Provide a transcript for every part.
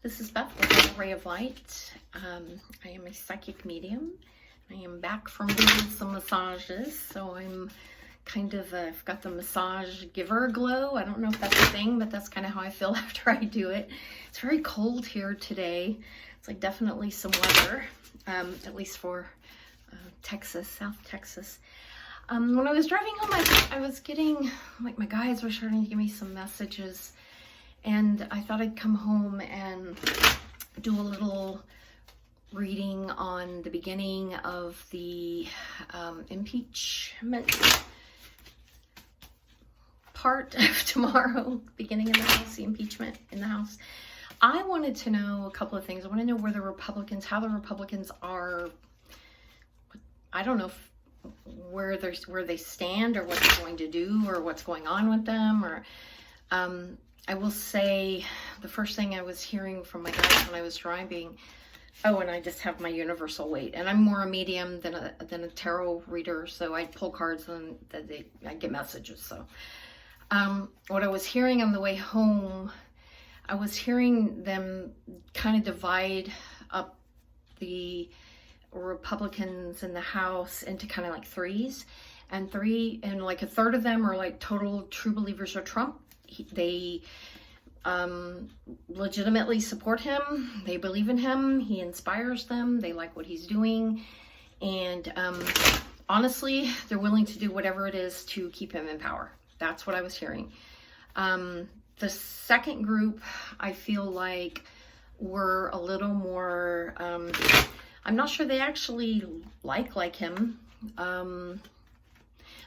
This is Beth with A Ray of Light. I am a psychic medium. I am back from doing some massages, so I'm kind of, I've got the massage giver glow. I don't know if that's a thing, but that's kind of how I feel after I do it. It's very cold here today. It's like definitely some weather, at least for Texas, South Texas. When I was driving home, I was getting, like, my guides were starting to give me some messages, and I thought I'd come home and do a little reading on the beginning of the impeachment part of tomorrow, beginning in the House, the impeachment in the House. I wanted to know a couple of things. I want to know where the Republicans, how the Republicans are, I don't know if, where they stand or what they're going to do or what's going on with them. Or I will say the first thing I was hearing from my guys when I was driving, oh, and I just have my universal weight, and I'm more a medium than a tarot reader, so I pull cards and I get messages. So what I was hearing on the way home, I was hearing them kind of divide up the Republicans in the House into kind of like threes, and like a third of them are like total true believers of Trump. They legitimately support him. They believe in him. He inspires them. They like what he's doing, and honestly, they're willing to do whatever it is to keep him in power. That's what I was hearing. The second group, I feel like, were a little more, I'm not sure they actually like him.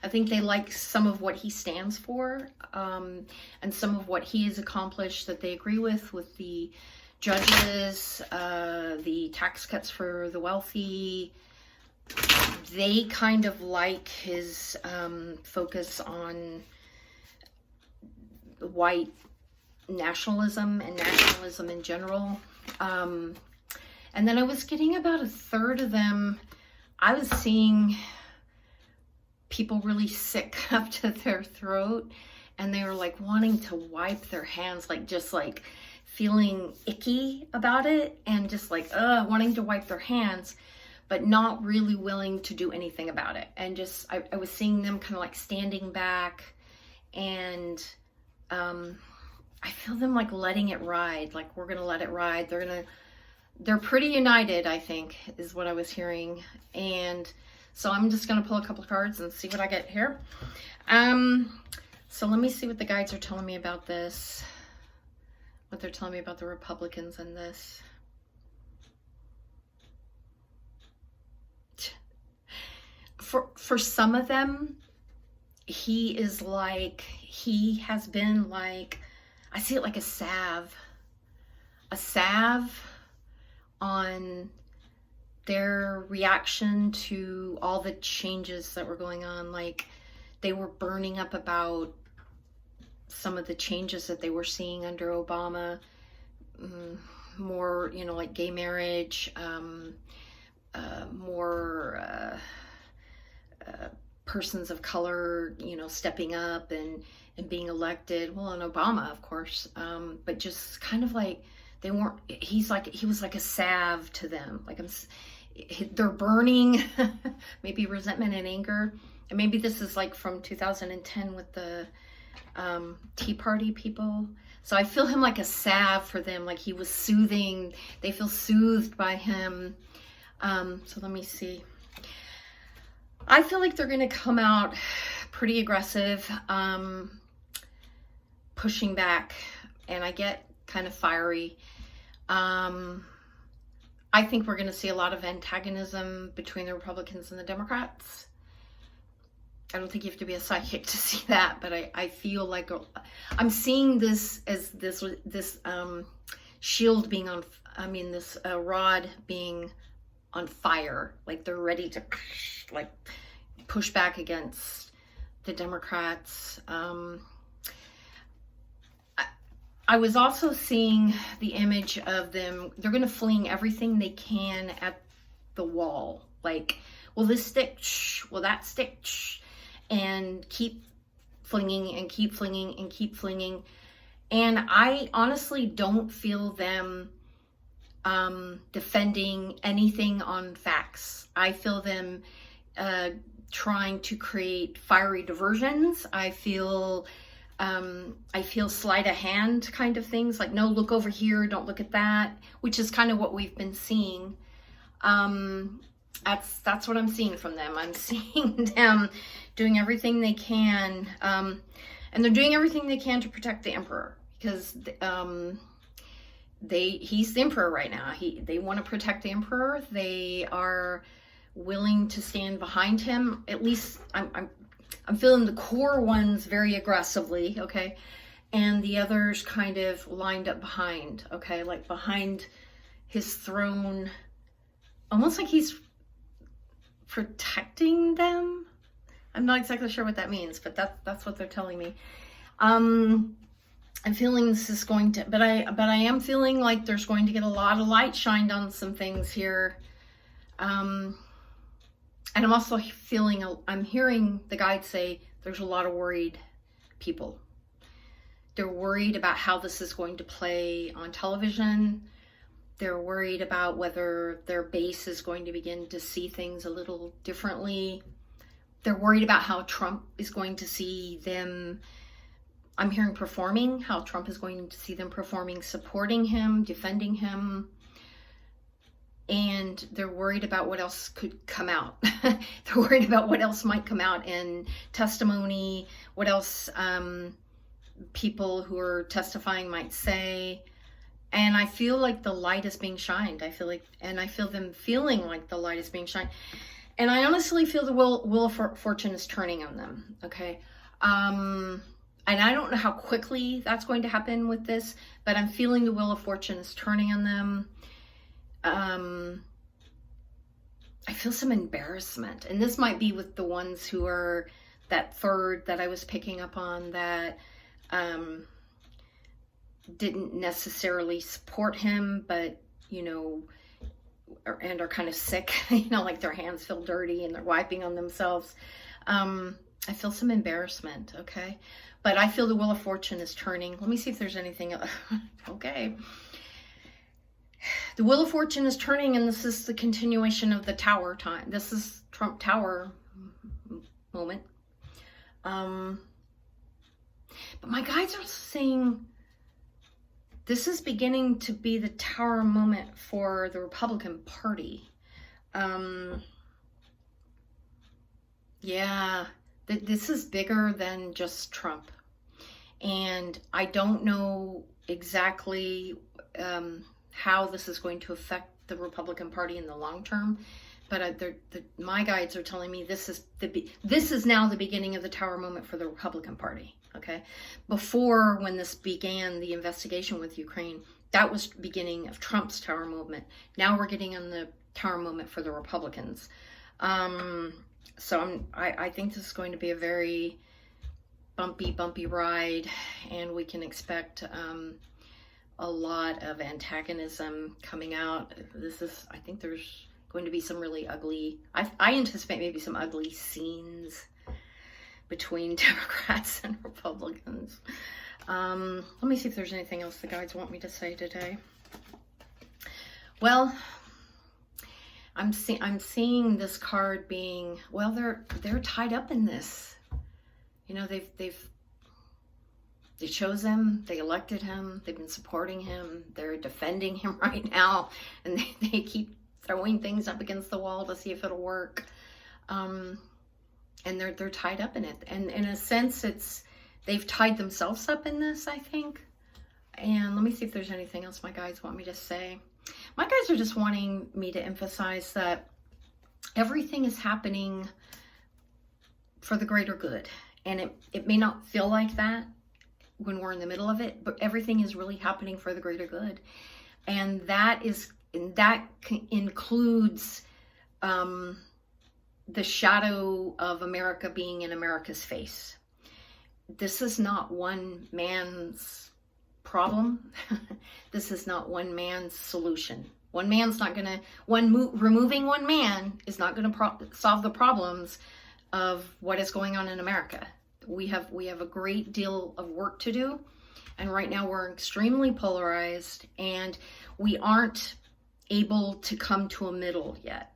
I think they like some of what he stands for, and some of what he has accomplished that they agree with the judges, the tax cuts for the wealthy. They kind of like his focus on white nationalism and nationalism in general. And then I was getting about a third of them. I was seeing people really sick up to their throat, and they were like wanting to wipe their hands, like just like feeling icky about it, and just like wanting to wipe their hands, but not really willing to do anything about it. And just I was seeing them kind of like standing back, and I feel them like letting it ride, like we're gonna let it ride. They're pretty united, I think, is what I was hearing. And so I'm just going to pull a couple of cards and see what I get here. So let me see what the guides are telling me about this. What they're telling me about the Republicans in this. For some of them, he has been like, I see it like a salve on their reaction to all the changes that were going on. Like, they were burning up about some of the changes that they were seeing under Obama, more, like gay marriage, more persons of color, stepping up and being elected. Well, and Obama, of course, but just kind of like, he was like a salve to them. Like, they're burning maybe resentment and anger. And maybe this is like from 2010 with the Tea Party people. So I feel him like a salve for them. Like, he was soothing. They feel soothed by him. So let me see. I feel like they're going to come out pretty aggressive, pushing back. And I get kind of fiery. I think we're going to see a lot of antagonism between the Republicans and the Democrats. I don't think you have to be a psychic to see that, but I feel like I'm seeing this as this shield being on, this rod being on fire. Like, they're ready to like push back against the Democrats. I was also seeing the image of them, they're going to fling everything they can at the wall. Like, will this stick? Will that stick? And keep flinging and keep flinging and keep flinging. And I honestly don't feel them defending anything on facts. I feel them trying to create fiery diversions. I feel sleight of hand kind of things, like, no, look over here, don't look at that, which is kind of what we've been seeing. That's what I'm seeing from them. I'm seeing them doing everything they can, and they're doing everything they can to protect the emperor, because he's the emperor right now. They want to protect the emperor. They are willing to stand behind him. At least I'm feeling the core ones very aggressively, okay, and the others kind of lined up behind, okay, like behind his throne, almost like he's protecting them. I'm not exactly sure what that means, but that's what they're telling me. I'm feeling this is going to, but I am feeling like there's going to get a lot of light shined on some things here. And I'm also feeling, I'm hearing the guides say there's a lot of worried people. They're worried about how this is going to play on television. They're worried about whether their base is going to begin to see things a little differently. They're worried about how Trump is going to see them. I'm hearing performing, how Trump is going to see them performing, supporting him, defending him. And they're worried about what else could come out. They're worried about what else might come out in testimony, what else people who are testifying might say. And I feel like the light is being shined. I feel them feeling like the light is being shined. And I honestly feel the wheel of fortune is turning on them, okay? And I don't know how quickly that's going to happen with this, but I'm feeling the wheel of fortune is turning on them. I feel some embarrassment, and this might be with the ones who are that third that I was picking up on that didn't necessarily support him, but and are kind of sick, like their hands feel dirty and they're wiping on themselves. I feel some embarrassment, okay? But I feel the wheel of fortune is turning. Let me see if there's anything else. Okay. The wheel of fortune is turning, and this is the continuation of the tower time. This is Trump Tower moment. But my guides are saying this is beginning to be the tower moment for the Republican Party. Yeah, this is bigger than just Trump. And I don't know exactly how this is going to affect the Republican Party in the long term, but my guides are telling me this is now the beginning of the tower moment for the Republican Party. Okay, before, when this began, the investigation with Ukraine, that was the beginning of Trump's tower movement. Now we're getting on the tower moment for the Republicans. So I think this is going to be a very bumpy ride, and we can expect a lot of antagonism coming out. I think there's going to be some really ugly, I anticipate maybe some ugly scenes between Democrats and Republicans. Let me see if there's anything else the guides want me to say today. Well, I'm seeing this card being, well, they're tied up in this. They chose him, they elected him, they've been supporting him, they're defending him right now, and they keep throwing things up against the wall to see if it'll work. And they're tied up in it. And in a sense, they've tied themselves up in this, I think. And let me see if there's anything else my guides want me to say. My guides are just wanting me to emphasize that everything is happening for the greater good. And it may not feel like that when we're in the middle of it, but everything is really happening for the greater good. And that includes the shadow of America being in America's face. This is not one man's problem. This is not one man's solution. Removing one man is not going to solve the problems of what is going on in America. We have a great deal of work to do, and right now we're extremely polarized, and we aren't able to come to a middle yet.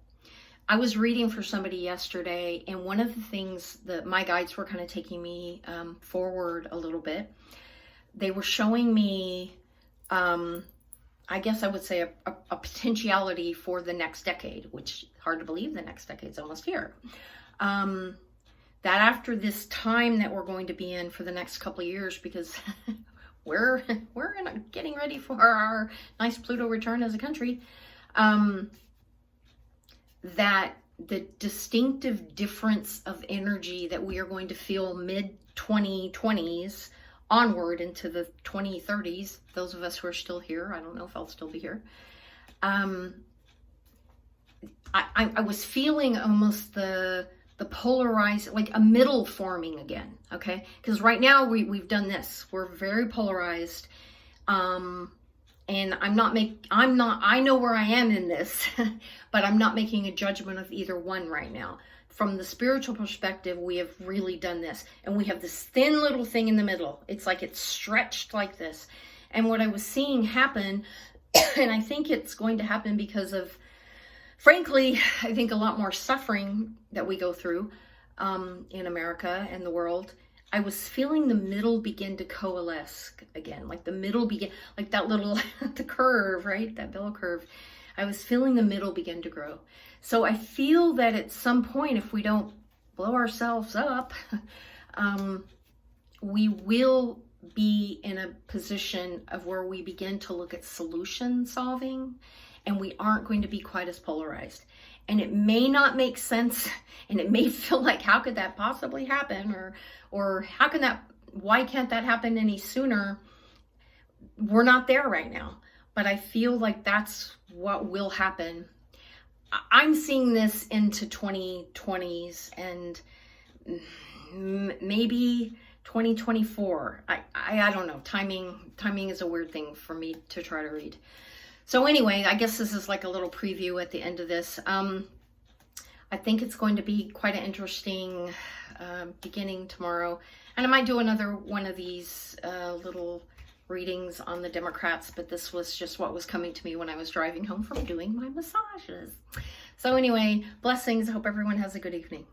I was reading for somebody yesterday, and one of the things that my guides were kind of taking me forward a little bit. They were showing me, I guess I would say, a potentiality for the next decade, which hard to believe the next decade's almost here. That after this time that we're going to be in for the next couple of years, because we're getting ready for our nice Pluto return as a country, that the distinctive difference of energy that we are going to feel mid-2020s onward into the 2030s, those of us who are still here, I don't know if I'll still be here, I was feeling almost the polarized, like a middle forming again, okay? Because right now we've done this. We're very polarized. And I know where I am in this, but I'm not making a judgment of either one right now. From the spiritual perspective, we have really done this. And we have this thin little thing in the middle. It's like it's stretched like this. And what I was seeing happen, and I think it's going to happen because of, frankly, I think a lot more suffering that we go through in America and the world. I was feeling the middle begin to coalesce again, like the middle begin, like that little, the curve, right? That bell curve. I was feeling the middle begin to grow. So I feel that at some point, if we don't blow ourselves up, we will be in a position of where we begin to look at solution solving, and we aren't going to be quite as polarized. And it may not make sense, and it may feel like, how could that possibly happen? Or why can't that happen any sooner? We're not there right now, but I feel like that's what will happen. I'm seeing this into 2020s and maybe 2024. I don't know. Timing is a weird thing for me to try to read. So anyway, I guess this is like a little preview at the end of this. I think it's going to be quite an interesting beginning tomorrow. And I might do another one of these little readings on the Democrats, but this was just what was coming to me when I was driving home from doing my massages. So anyway, blessings. I hope everyone has a good evening.